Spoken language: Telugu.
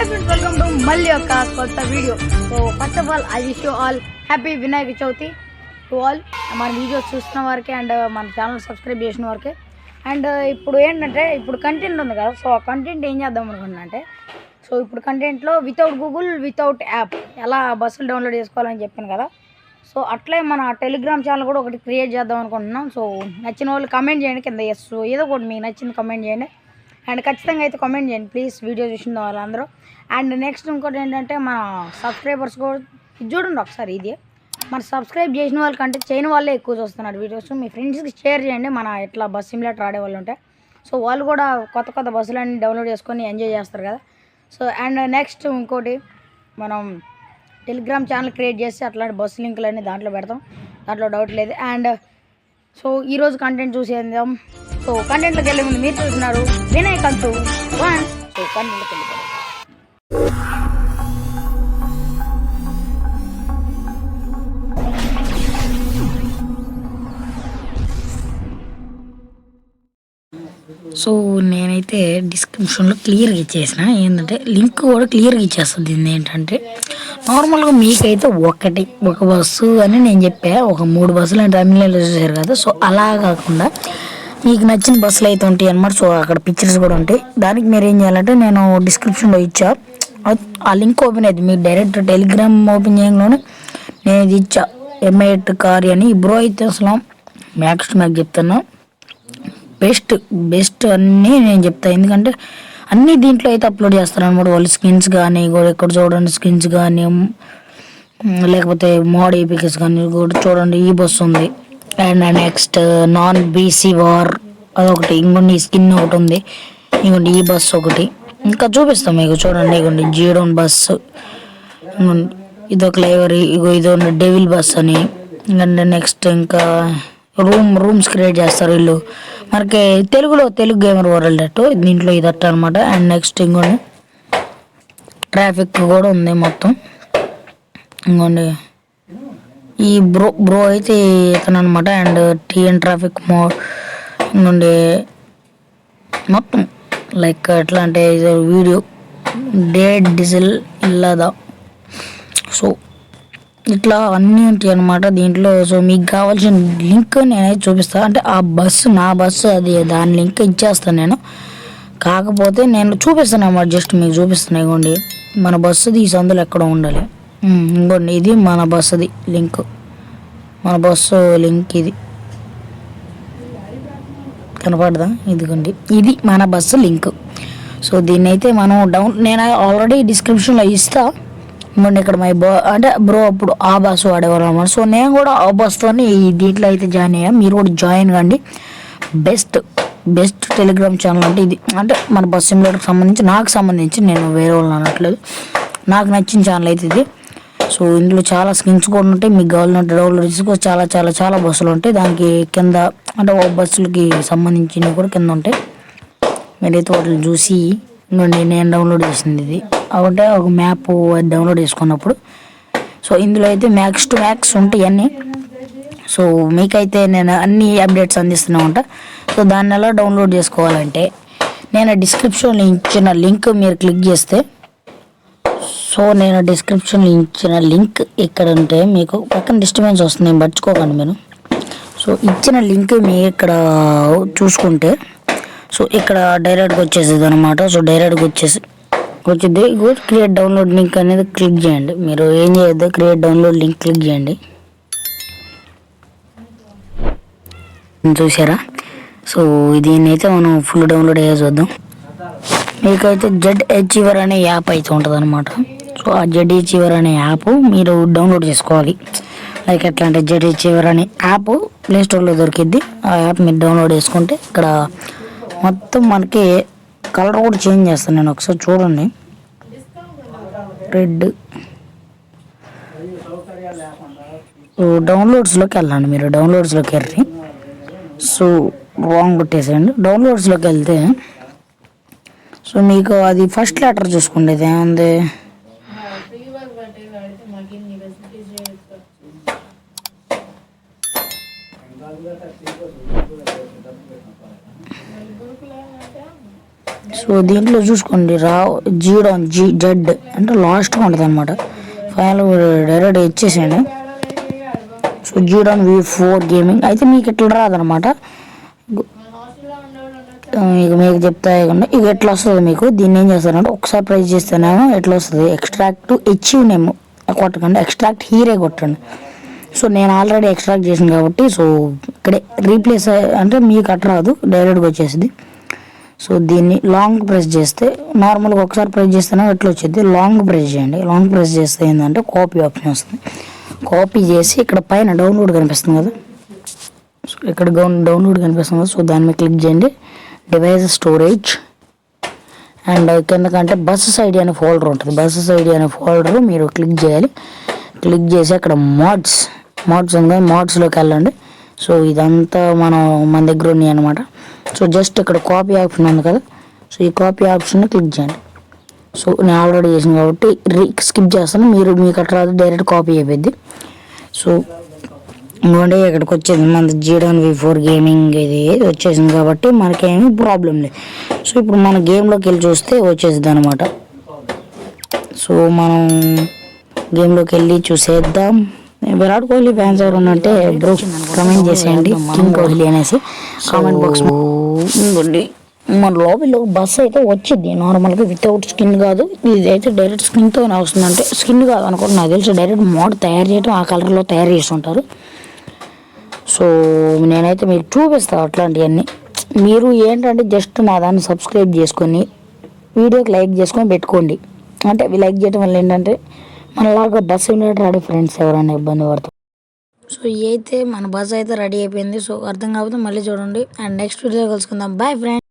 హాయ్ ఫ్రెండ్స్, వెల్కమ్ టు మళ్ళీ ఒక కొత్త video. So first of all I wish you all happy Vinayaka Chavithi to all. మన వీడియోస్ చూస్తున్న వారికి అండ్ మన ఛానల్ సబ్స్క్రైబ్ చేసిన వారికి. అండ్ ఇప్పుడు ఏంటంటే ఇప్పుడు కంటెంట్ ఉంది కదా, సో ఆ కంటెంట్ ఏం చేద్దాం అనుకున్నా అంటే, సో ఇప్పుడు కంటెంట్లో వితౌట్ గూగుల్ వితౌట్ యాప్ ఎలా బస్సులు డౌన్లోడ్ చేసుకోవాలని చెప్పాను కదా, సో అట్లే మన టెలిగ్రామ్ ఛానల్ కూడా ఒకటి క్రియేట్ చేద్దాం అనుకుంటున్నాం. సో నచ్చిన వాళ్ళు కమెంట్ చేయండి కింద, ఎస్ ఏదో ఒకటి మీకు నచ్చింది కమెంట్ చేయండి. అండ్ ఖచ్చితంగా అయితే కామెంట్ చేయండి ప్లీజ్, వీడియో చూసిన వాళ్ళందరూ. అండ్ నెక్స్ట్ ఇంకోటి ఏంటంటే, మన సబ్స్క్రైబర్స్ కూడా ఇది చూడండి ఒకసారి, ఇది మన సబ్స్క్రైబ్ చేసిన వాళ్ళకంటే చేయని వాళ్ళే ఎక్కువ చూస్తున్నారు వీడియోస్. మీ ఫ్రెండ్స్కి షేర్ చేయండి, మన ఇట్లా బస్ సిమ్యులేటర్ ఆడే వాళ్ళు ఉంటే, సో వాళ్ళు కూడా కొత్త కొత్త బస్సులన్నీ డౌన్లోడ్ చేసుకొని ఎంజాయ్ చేస్తారు కదా. సో అండ్ నెక్స్ట్ ఇంకోటి, మనం టెలిగ్రామ్ ఛానల్ క్రియేట్ చేసి అట్లాంటి బస్సు లింకులన్నీ దాంట్లో పెడతాం, దాంట్లో డౌట్ లేదు. అండ్ సో ఈరోజు కంటెంట్ చూసేద్దాం. సో కంటెంట్లోకి వెళ్ళే ముందు మీరు చూస్తున్నారు వినాయక్ అంటూ వన్. సో కంటెంట్లోకి వెళ్ళిపోతాం. సో నేనైతే డిస్క్రిప్షన్లో క్లియర్గా ఇచ్చేసిన, ఏంటంటే లింక్ కూడా క్లియర్గా ఇచ్చేస్తుంది. ఏంటంటే నార్మల్గా మీకైతే ఒక బస్సు అని నేను చెప్పా, ఒక 3 బస్సులు అంటే తమిళనాడులో చూసారు కదా, సో అలా కాకుండా మీకు నచ్చిన బస్సులు అయితే ఉంటాయి అన్నమాట. సో అక్కడ పిక్చర్స్ కూడా ఉంటాయి. దానికి మీరు ఏం చేయాలంటే, నేను డిస్క్రిప్షన్లో ఇచ్చా ఆ లింక్ ఓపెన్ అయింది, మీరు డైరెక్ట్ టెలిగ్రామ్ ఓపెన్ చేయడంలోనే నేను ఇది ఇచ్చా, M8 కార్ అని. బ్రో అయితే అసలు మ్యాక్స్ టు మ్యాక్స్ చెప్తున్నా, బెస్ట్ అన్నీ నేను చెప్తాను. ఎందుకంటే అన్నీ దీంట్లో అయితే అప్లోడ్ చేస్తారు అనమాట. వాళ్ళు స్కిన్స్ కానీ కూడా ఇక్కడ చూడండి, స్కిన్స్ కానీ లేకపోతే మోడ్ ఏపీకెస్ కానీ కూడా చూడండి. ఈ బస్సు ఉంది. And next non BC war అదొకటి, ఇంకొన్ని స్కిన్ ఒకటి ఉంది, ఇంకోటి ఈ బస్సు ఒకటి. ఇంకా చూపిస్తాం మీకు చూడండి, ఇగోండి జీడోన్ బస్సు, ఇదొక లైవరీ, ఇదో డెవిల్ బస్ అని. అండ్ నెక్స్ట్ ఇంకా రూమ్స్ క్రియేట్ చేస్తారు వీళ్ళు మనకి తెలుగు గేమర్ వరల్డ్ అట్టు, దీంట్లో ఇదట్ట అనమాట. అండ్ నెక్స్ట్ ఇంకోండి ట్రాఫిక్ కూడా ఉంది మొత్తం. ఇంకోండి ఈ బ్రో అయితే ఇతను అనమాట. అండ్ TN ట్రాఫిక్ మోడ్ ఇంకోండి మొత్తం లైక్ ఎట్లా అంటే వీడియో డీజిల్ ఇల్లదా, సో ఇట్లా అన్నీ ఉంటాయి అనమాట దీంట్లో. సో మీకు కావాల్సిన లింక్ నేనైతే చూపిస్తాను, అంటే ఆ బస్సు నా బస్సు అది, దాని లింక్ ఇచ్చేస్తాను నేను. కాకపోతే నేను చూపిస్తాను అన్నమాట, జస్ట్ మీకు చూపిస్తాను. ఇవ్వండి మన బస్సుది ఈ సందులో ఎక్కడ ఉండాలి. ఇంకోండి ఇది మన బస్సుది లింక్, మన బస్సు లింక్ ఇది కనపడదా, ఇదిగోండి ఇది మన బస్సు లింక్. సో దీన్ని అయితే మనం నేను ఆల్రెడీ డిస్క్రిప్షన్లో ఇస్తా. మొన్న ఇక్కడ అంటే బ్రో అప్పుడు ఆ బస్సు వాడేవారు అన్నమాట. సో నేను కూడా ఆ బస్సుతో దీంట్లో అయితే జాయిన్ అయ్యా, మీరు కూడా జాయిన్ కండి. బెస్ట్ టెలిగ్రామ్ ఛానల్ అంటే ఇది, అంటే మన బస్ సిమ్యులేటర్కి సంబంధించి, నాకు సంబంధించి, నేను వేరే వాళ్ళని అనట్లేదు, నాకు నచ్చిన ఛానల్ అయితే ఇది. సో ఇందులో చాలా స్కిన్స్ కూడా ఉంటాయి, మీకు కావాలంటే డౌన్లోడ్ చేసుకో. చాలా చాలా చాలా బస్సులు ఉంటాయి దానికి కింద, అంటే ఒక బస్సులకి సంబంధించినవి కూడా కింద ఉంటాయి. మీరైతే వాటిని చూసి నేను డౌన్లోడ్ చేసింది ఇది ఒకటే, ఒక మ్యాప్ డౌన్లోడ్ చేసుకున్నప్పుడు. సో ఇందులో అయితే మ్యాక్స్ టు మ్యాక్స్ ఉంటాయి అన్నీ. సో మీకైతే నేను అన్ని అప్డేట్స్ అందిస్తూనే ఉంటా. సో దాన్ని ఎలా డౌన్లోడ్ చేసుకోవాలంటే, నేను డిస్క్రిప్షన్లో ఇచ్చిన లింక్ మీరు క్లిక్ చేస్తే, సో నేను డిస్క్రిప్షన్లో ఇచ్చిన లింక్ ఇక్కడ ఉంటే మీకు పక్కన డిస్టర్బెన్స్ వస్తుంది, పట్టుకోకండి మీరు. సో ఇచ్చిన లింక్ మీ ఇక్కడ చూసుకుంటే, సో ఇక్కడ డైరెక్ట్గా వచ్చేసేది అనమాట. సో డైరెక్ట్గా వచ్చింది క్రియేట్ డౌన్లోడ్ లింక్ అనేది క్లిక్ చేయండి. మీరు ఏం చేయొద్దు, క్రియేట్ డౌన్లోడ్ లింక్ క్లిక్ చేయండి. చూసారా, సో దీన్ని అయితే మనం ఫుల్ డౌన్లోడ్ అయ్యే చూద్దాం. మీకైతే ZAchiever అనే యాప్ అయితే ఉంటుంది అనమాట. సో ఆ ZAchiever అనే యాప్ మీరు డౌన్లోడ్ చేసుకోవాలి. లైక్ ఎట్లా అంటే ZAchiever అనే యాప్ ప్లేస్టోర్లో దొరికిద్ది. ఆ యాప్ మీరు డౌన్లోడ్ చేసుకుంటే ఇక్కడ మొత్తం మనకి కలర్ కూడా చేంజ్ చేస్తాను నేను, ఒకసారి చూడండి. రెడ్. సో డౌన్లోడ్స్లోకి వెళ్ళండి, మీరు డౌన్లోడ్స్లోకి వెళ్ళి, సో రాంగ్ కొట్టేసేయండి. డౌన్లోడ్స్లోకి వెళ్తే సో మీకు అది ఫస్ట్ లెటర్ చూసుకుండేది ఏముంది, సో దీంట్లో చూసుకోండి జీడాన్ జెడ్ అంటే లాస్ట్గా ఉంటుంది అనమాట. ఫైనల్ డైరెక్ట్ ఇచ్చేసాను. సో జీడాన్ V4 గేమింగ్ అయితే మీకు ఇట్లా రాదనమాట. ఇక మీకు చెప్తా ఇక ఎట్లా వస్తుంది మీకు. దీన్ని ఏం చేస్తారంటే ఒకసారి ప్రెస్ చేస్తేనేమో ఎట్లా వస్తుంది, ఎక్స్ట్రాక్ట్ అచీవ్ నేమ్ కొట్టకండి, ఎక్స్ట్రాక్ట్ హీరే కొట్టండి. సో నేను ఆల్రెడీ ఎక్స్ట్రాక్ట్ చేసాను కాబట్టి సో ఇక్కడే రీప్లేస్ అంటే మీకు అట్లా రాదు, డైరెక్ట్గా వచ్చేసింది. సో దీన్ని లాంగ్ ప్రెస్ చేస్తే నార్మల్గా ఒకసారి ప్రెస్ చేస్తేనే ఎట్లా వచ్చేది, లాంగ్ ప్రెస్ చేయండి. లాంగ్ ప్రెస్ చేస్తే ఏంటంటే కాపీ ఆప్షన్ వస్తుంది. కాపీ చేసి ఇక్కడ పైన డౌన్లోడ్ కనిపిస్తుంది కదా, సో ఇక్కడ డౌన్లోడ్ కనిపిస్తుంది కదా, సో దాని మీద క్లిక్ చేయండి. డివైస్ స్టోరేజ్ అండ్ కిందకంటే బస్సెస్ ఐడి అనే ఫోల్డర్ ఉంటుంది. బస్సెస్ ఐడి అనే ఫోల్డర్ మీరు క్లిక్ చేయాలి. క్లిక్ చేసి అక్కడ మోడ్స్ ఉంది కదా, మోడ్స్లోకి వెళ్ళండి. సో ఇదంతా మన దగ్గర ఉన్నాయి అనమాట. సో జస్ట్ ఇక్కడ కాపీ ఆప్షన్ ఉంది కదా, సో ఈ కాపీ ఆప్షన్ని క్లిక్ చేయండి. సో నేను ఆల్రెడీ చేసాను కాబట్టి స్కిప్ చేస్తాను, మీకు అట్లా డైరెక్ట్ కాపీ అయిపోద్ది. సో ఇంకోటి ఇక్కడికి వచ్చేది మన జీడాన్ V4 గేమింగ్ ఇది వచ్చేసింది కాబట్టి మనకేమీ ప్రాబ్లం లేదు. సో ఇప్పుడు మన గేమ్లోకి వెళ్ళి చూస్తే వచ్చేసింది అనమాట. సో మనం గేమ్లోకి వెళ్ళి చూసేద్దాం. విరాట్ కోహ్లీ ఫ్యాన్స్ ఎవరు ఉన్నట్టే బ్రో కమెంట్ చేసేయండి కింగ్ కోహ్లీ అనేసి కామెంట్ బాక్స్. ఇంకోండి మన లాబీలో బస్ అయితే వచ్చింది నార్మల్గా వితౌట్ స్కిన్ కాదు, ఇది అయితే డైరెక్ట్ స్కిన్తోనే వస్తుంది. అంటే స్కిన్ కాదు అనుకోండి, నాకు తెలిసి డైరెక్ట్ మోడ్ తయారు చేయడం ఆ కలర్లో తయారు చేస్తుంటారు. సో నేనైతే మీకు చూపిస్తాను అట్లాంటివన్నీ. మీరు ఏంటంటే జస్ట్ నా దాన్ని సబ్స్క్రైబ్ చేసుకొని వీడియోకి లైక్ చేసుకొని పెట్టుకోండి. అంటే లైక్ చేయడం వల్ల ఏంటంటే మనలాగా బస్ సిమ్యులేటర్ ఆడే ఫ్రెండ్స్ ఎవరైనా ఇబ్బంది పడతారు. సో అయితే మన బస్ అయితే రెడీ అయిపోయింది. సో అర్థం కాకపోతే మళ్ళీ చూడండి అండ్ నెక్స్ట్ వీడియో కలుసుకుందాం. Bye friends.